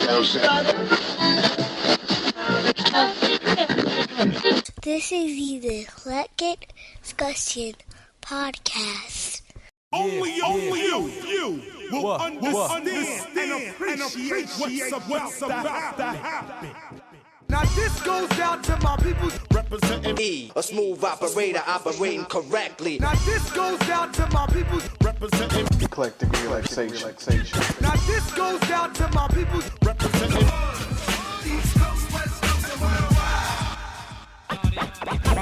This is the Eclectic Discussion Podcast. Only you will understand and appreciate what's about to happen. Now this goes out to my people representing E, a smooth operator operating correctly. Now this goes out to my people representing eclectic relaxation. Now this goes out to my people representing East Coast, West Coast, and worldwide.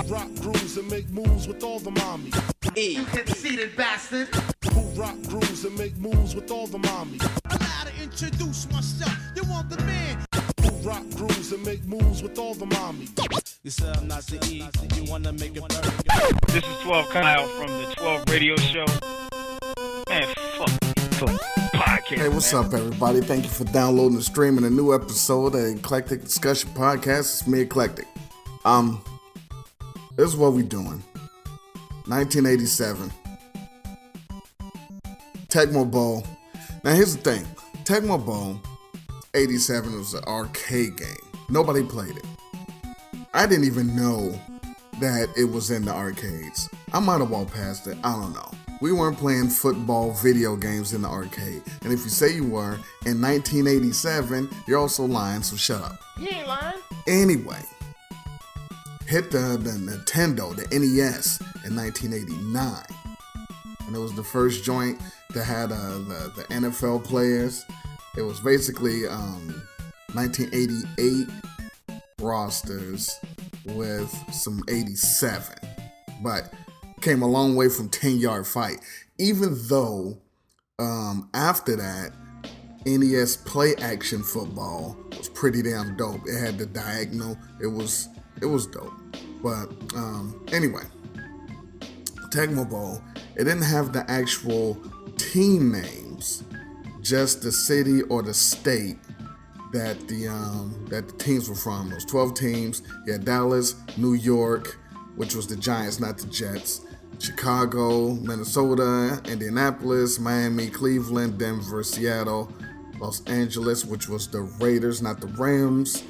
Rock grooves and make moves with all the mommies. E, Conceited bastard. Who rock grooves and make moves with all the mommies. Allow to introduce myself. You want the man. Rock grooves and make moves with all the mommies. You said I'm not the E, you wanna make it burn. This is 12 Kyle from the 12 Radio Show. Man, fuck podcast. Hey, what's up, everybody? Thank you for downloading and streaming a new episode of the Eclectic Discussion Podcast. It's me, Eclectic. This is what we doing. 1987. Tecmo Bowl. Now, here's the thing. Tecmo Bowl 87 was an arcade game. Nobody played it. I didn't even know that it was in the arcades. I might have walked past it. I don't know. We weren't playing football video games in the arcade. And if you say you were in 1987, you're also lying, so shut up. You ain't lying. Anyway, hit the Nintendo, the NES in 1989. And it was the first joint that had the NFL players. It was basically 1988 rosters with some 87, but came a long way from 10-yard fight. Even though after that, NES play action football was pretty damn dope. It had the diagonal. It was dope. But anyway, Tecmo Bowl. It didn't have the actual team names. Just the city or the state that the teams were from. Those 12 teams. You had Dallas, New York, which was the Giants, not the Jets. Chicago, Minnesota, Indianapolis, Miami, Cleveland, Denver, Seattle, Los Angeles, which was the Raiders, not the Rams.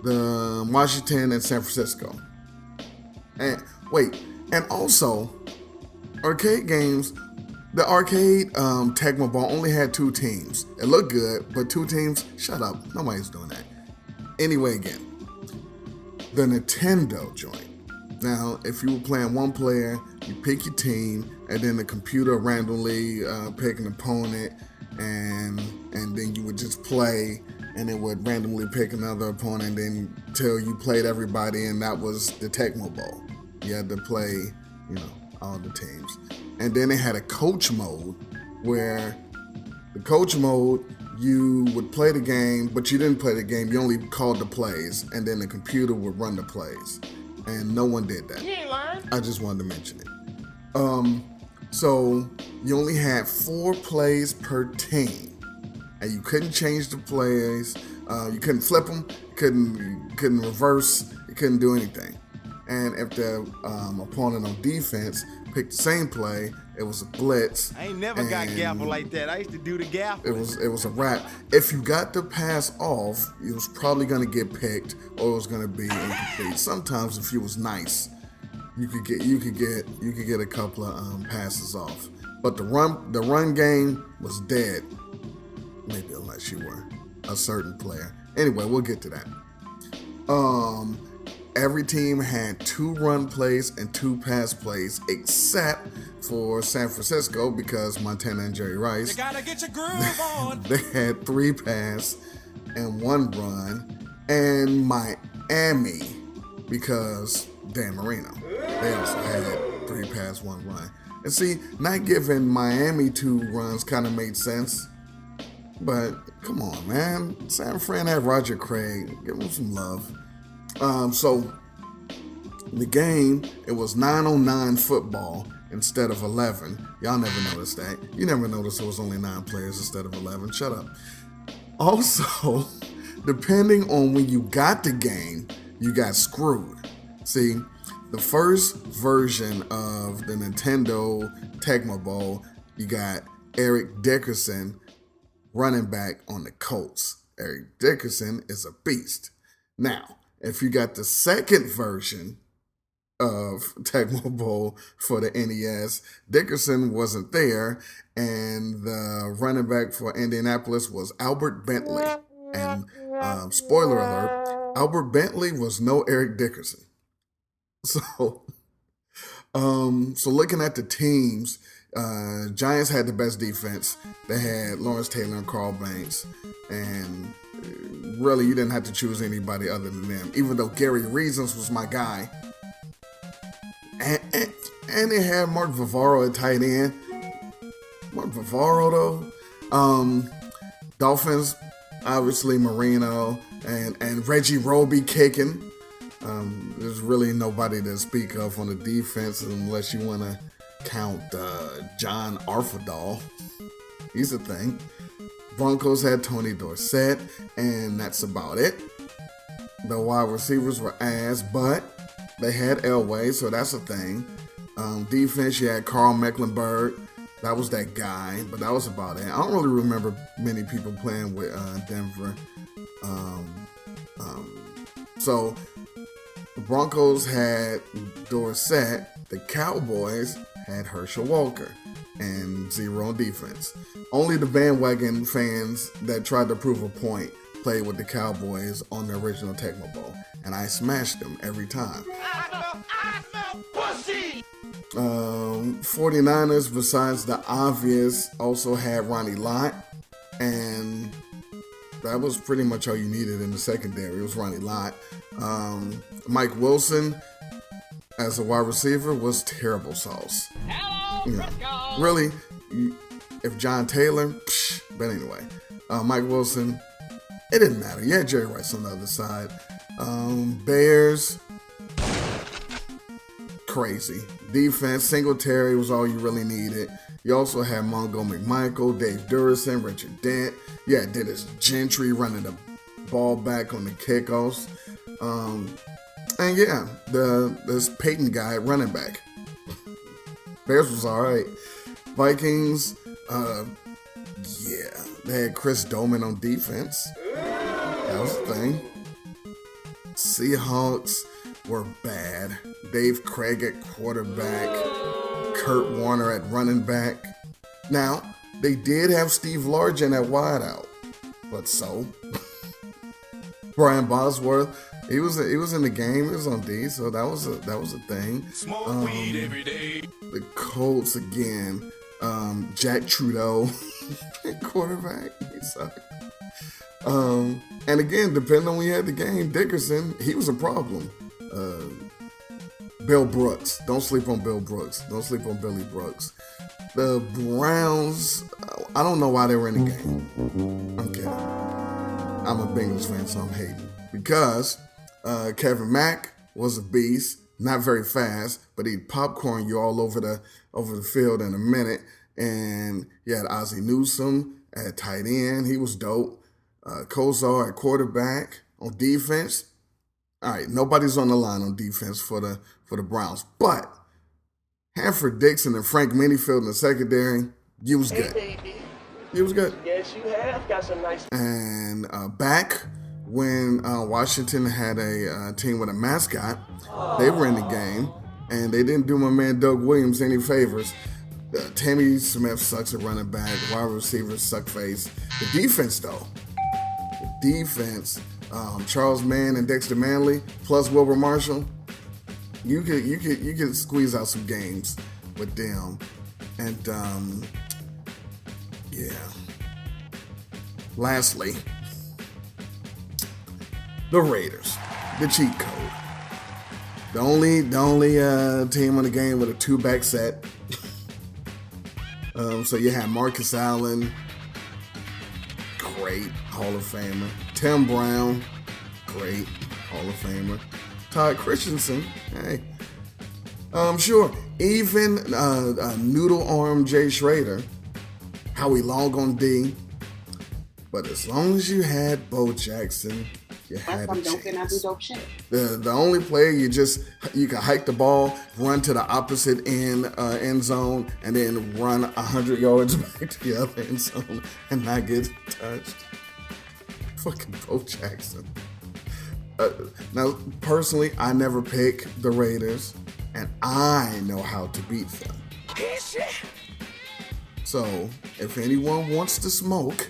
The Washington and San Francisco. And also arcade games. The arcade Tecmo Bowl only had 2 teams. It looked good, but 2 teams, shut up. Nobody's doing that. Anyway, again, the Nintendo joint. Now, if you were playing one player, you pick your team, and then the computer randomly pick an opponent, and then you would just play, and it would randomly pick another opponent until you played everybody, and that was the Tecmo Bowl. You had to play, all the teams. And then they had a coach mode where the coach mode, you would play the game, but you didn't play the game. You only called the plays, and then the computer would run the plays. And no one did that. You ain't lying. I just wanted to mention it. So you only had 4 plays per team, and you couldn't change the plays. You couldn't flip them. You couldn't reverse. You couldn't do anything. And if the opponent on defense picked the same play, it was a blitz. I ain't never got gaffled like that. I used to do the gaff. It was a wrap. If you got the pass off, it was probably gonna get picked or it was gonna be incomplete. Sometimes if you was nice, you could get a couple of passes off. But the run game was dead. Maybe unless you were a certain player. Anyway, we'll get to that. Every team had 2 run plays and 2 pass plays, except for San Francisco because Montana and Jerry Rice. You gotta get your groove on. They had 3 pass and 1 run, and Miami because Dan Marino. They also had 3 pass, 1 run. And see, not giving Miami 2 runs kind of made sense. But come on, man. San Fran had Roger Craig. Give him some love. So the game, it was 9-on-9 football instead of 11. Y'all never noticed that. You never noticed it was only 9 players instead of 11. Shut up. Also, depending on when you got the game, you got screwed. See, the first version of the Nintendo Tecmo Bowl, you got Eric Dickerson, running back on the Colts. Eric Dickerson is a beast. Now, if you got the second version of Tecmo Bowl for the NES, Dickerson wasn't there, and the running back for Indianapolis was Albert Bentley. And spoiler alert, Albert Bentley was no Eric Dickerson. So looking at the teams, Giants had the best defense. They had Lawrence Taylor and Carl Banks, and really you didn't have to choose anybody other than them, even though Gary Reasons was my guy. And they had Mark Vivaro at tight end. Mark Vivaro, though. Dolphins, obviously Marino and Reggie Roby kicking. There's really nobody to speak of on the defense unless you want to count John Arfadal. He's a thing. Broncos had Tony Dorsett, and that's about it. The wide receivers were ass, but they had Elway, so that's a thing. Defense, you had Carl Mecklenburg. That was that guy, but that was about it. I don't really remember many people playing with Denver. So the Broncos had Dorsett. The Cowboys had Herschel Walker and zero on defense. Only the bandwagon fans that tried to prove a point played with the Cowboys on the original Tecmo Bowl, and I smashed them every time. 49ers, besides the obvious, also had Ronnie Lott, and that was pretty much all you needed in the secondary. It was Ronnie Lott. Mike Wilson, as a wide receiver, was terrible sauce. Really, if John Taylor, but anyway, Mike Wilson, it didn't matter. You had Jerry Rice on the other side. Bears, crazy. Defense, Singletary was all you really needed. You also had Mongo McMichael, Dave Durison, Richard Dent. You had Dennis Gentry running the ball back on the kickoffs. And yeah, this Peyton guy running back. Bears was all right. Vikings, they had Chris Doman on defense. That was the thing. Seahawks were bad. Dave Craig at quarterback. Kurt Warner at running back. Now, they did have Steve Largent at wideout, but so. Brian Bosworth, he was in the game. He was on D, so that was a thing. Smoke weed every day. The Colts again. Jack Trudeau at quarterback. He sucked. And again, depending on when you had the game, Dickerson, he was a problem. Bill Brooks. Don't sleep on Bill Brooks. Don't sleep on Billy Brooks. The Browns, I don't know why they were in the game. I'm kidding. I'm a Bengals fan, so I'm hating. Because Kevin Mack was a beast. Not very fast, but he'd popcorn you all over the field in a minute. And you had Ozzie Newsome at tight end. He was dope. Kozar at quarterback. On defense, all right, nobody's on the line on defense for the Browns. But Hanford Dixon and Frank Minifield in the secondary, you was good. You was good. Yes, you have got some nice. And back when Washington had a team with a mascot, they were in the game, and they didn't do my man Doug Williams any favors. Tammy Smith sucks at running back. Wide receivers suck face. The defense, though. The defense, Charles Mann and Dexter Manley, plus Wilbur Marshall, you could squeeze out some games with them. And yeah. Lastly, the Raiders, the cheat code. The only team on the game with a 2-back set. So you had Marcus Allen, great Hall of Famer. Tim Brown, great Hall of Famer. Todd Christensen, hey. Sure, even Noodle Arm Jay Schrader, Howie Long on D. But as long as you had Bo Jackson, you had a chance. The only player you can hike the ball, run to the opposite end zone, and then run 100 yards back to the other end zone and not get touched. Fucking Bo Jackson. Now, personally, I never pick the Raiders, and I know how to beat them. So, if anyone wants to smoke,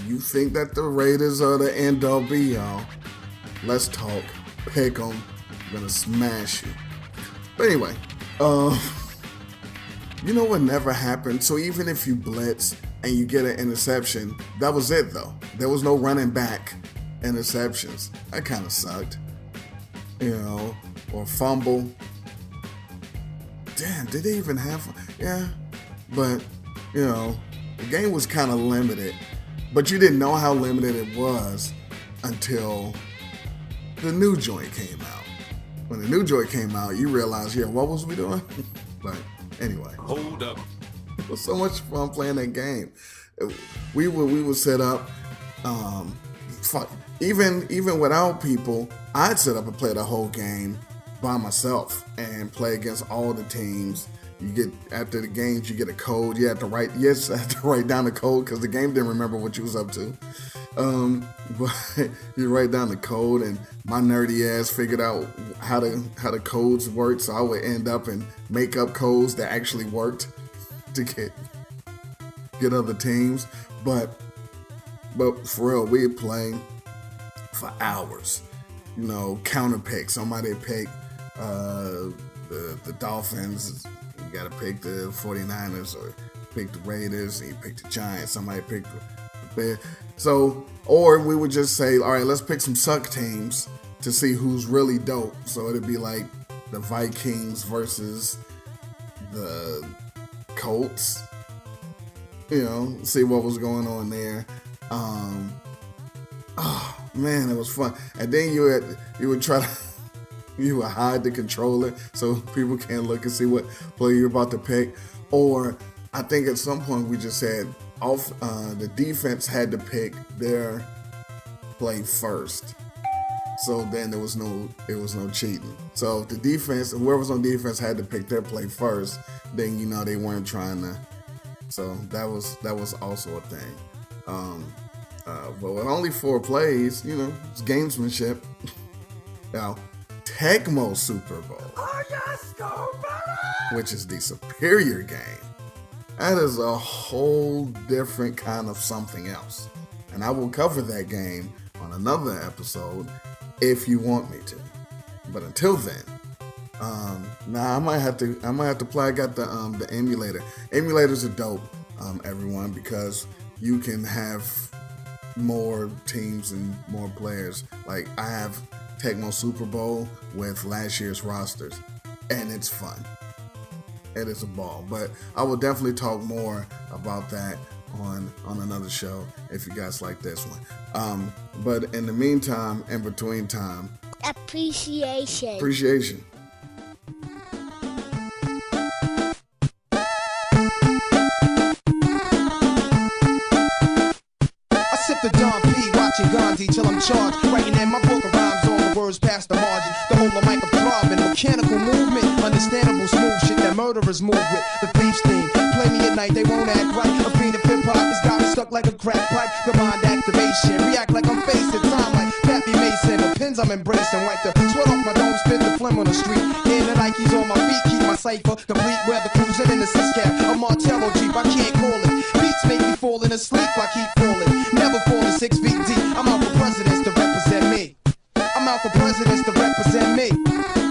you think that the Raiders are the end all be all, let's talk. Pick them. I'm gonna smash you. But anyway, you know what never happened? So even if you blitz and you get an interception, that was it though. There was no running back interceptions. That kind of sucked. You know, or fumble. Damn, did they even have? Yeah, but you know, the game was kind of limited. But you didn't know how limited it was until the new joint came out. When the new joint came out, you realize, yeah, what was we doing? But anyway, Hold up. it was so much fun playing that game. We would set up. Even without people, I'd set up and play the whole game by myself and play against all the teams. You get after the games, you get a code. You have to write. Yes, I had to write down the code because the game didn't remember what you was up to. But you write down the code, and my nerdy ass figured out how the codes work. So I would end up and make up codes that actually worked to get other teams. But for real, we'd play for hours. You know, counter pick. Somebody pick the Dolphins. You got to pick the 49ers or pick the Raiders, and you pick the Giants. Somebody pick the Bears. So, or we would just say, all right, let's pick some suck teams to see who's really dope. So it'd be like the Vikings versus the Colts. You know, see what was going on there. Oh man, it was fun. And then you would try to you would hide the controller so people can't look and see what player you're about to pick. Or I think at some point we just said the defense had to pick their play first. So then there was no cheating. So if the defense, whoever's on defense had to pick their play first, then you know they weren't trying to. So that was also a thing. But with only 4 plays, you know, it's gamesmanship. Now, Tecmo Super Bowl, which is the superior game, that is a whole different kind of something else. And I will cover that game on another episode if you want me to. But until then, I might have to play. I got the emulator. Emulators are dope, everyone, because you can have more teams and more players. Like I have Tecmo Super Bowl with last year's rosters, and it's fun. It is a ball. But I will definitely talk more about that on another show if you guys like this one. But in the meantime, in between time, appreciation. The Don P, watching Gandhi till I'm charged. Writing in my book of rhymes, all the words past the margin. The whole of mic of throbbing, mechanical movement, understandable smooth shit that murderers move with. The thief's theme, play me at night, they won't act right. A fiend of hip hop has got me stuck like a crack pipe. The mind activation, react like I'm facing time like Pappy Mason. The pins I'm embracing, wipe the sweat off my dome, spit the phlegm on the street. In the Nikes on my feet, keep my cipher complete. Weather cruising in the six-cap, a Martello Jeep, I can't call it. Beats make me falling asleep, I keep falling. Never falling 6 feet deep. I'm out for presidents to represent me. I'm out for presidents to represent me.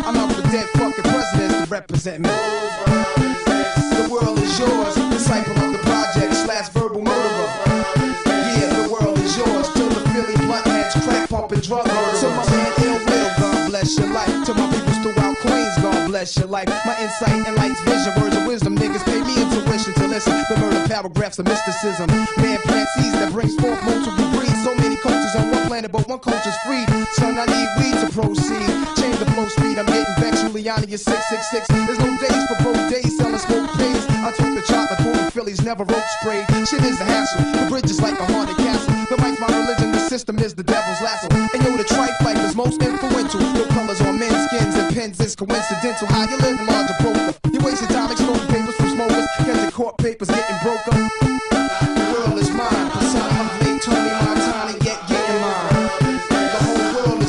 I'm out for dead fucking presidents to represent me. The world is yours. Disciple of the project / verbal murderer. Yeah, the world is yours. Till the Philly blunt heads crack pumping drug murderers. To my man Ill Will, God bless your life. To my peoples throughout Queens, God bless your life. My insight and light's vision, words of wisdom. Niggas pay me intuition to listen. The murder paragraphs of mysticism. Man plant seeds that brings forth multiple breeds. So many cultures on one planet, but one culture's free. Son, I need weed to proceed. Change the flow speed. I'm getting vexed. Giuliani is 666. There's no days for broke days. Selling smoke pays. I took the chocolate for the Phillies, never rope sprayed. Shit is a hassle. The bridge is like a haunted castle. The mic's my religion. The system is the devil's lasso. And yo, the trife life is most influential. No colors on men's skins and pens is coincidental. How you living, larger broker? You wasting time exposing papers from smokers. Getting court papers getting broke up. The world is mine. Son of Lake Tony Montana, get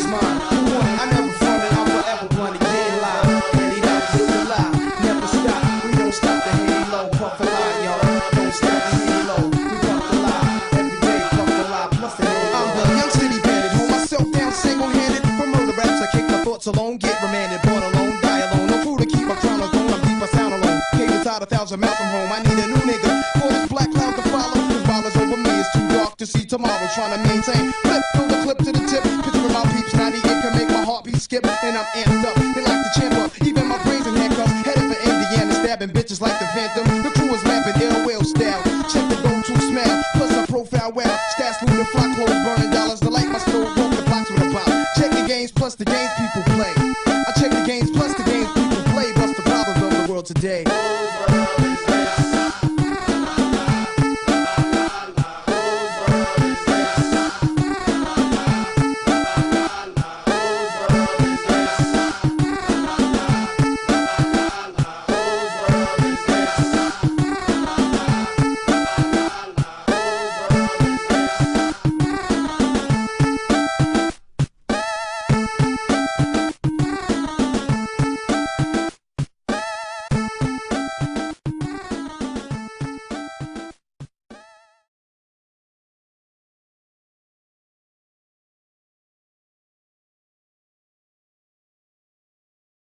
is mine. Who won? I never fronted, I'm forever one again live. Ready to do the lie, never stop. We don't stop the halo, puff a lie, y'all. Don't stop the halo, we puff the lie. Every day, puff the lie, plus the halo. I'm the young city bandit, hold myself down single-handed. For murder raps, I kick my thoughts alone, get remanded, born alone, die alone. No crew to keep my crown on, I'm deep, I sound alone. Came inside 1,000 miles from home, I need a new nigga. For this black cloud to follow, cause violence over me is too dark to see tomorrow. Trying to maintain, flip, throw the clip to the tip. Picture my peeps, 98 can make my heartbeat skip. And I'm amped up, they like the champ up. Even my brains in handcuffs, headed for Indiana, stabbing bitches like the Phantom. The crew is laughing, ill will style. Check the go-to smell, plus a profile well. Stats looting, fly clothes, burning dollars. The light my stove, broke the box with a pop. Check the games, plus the games people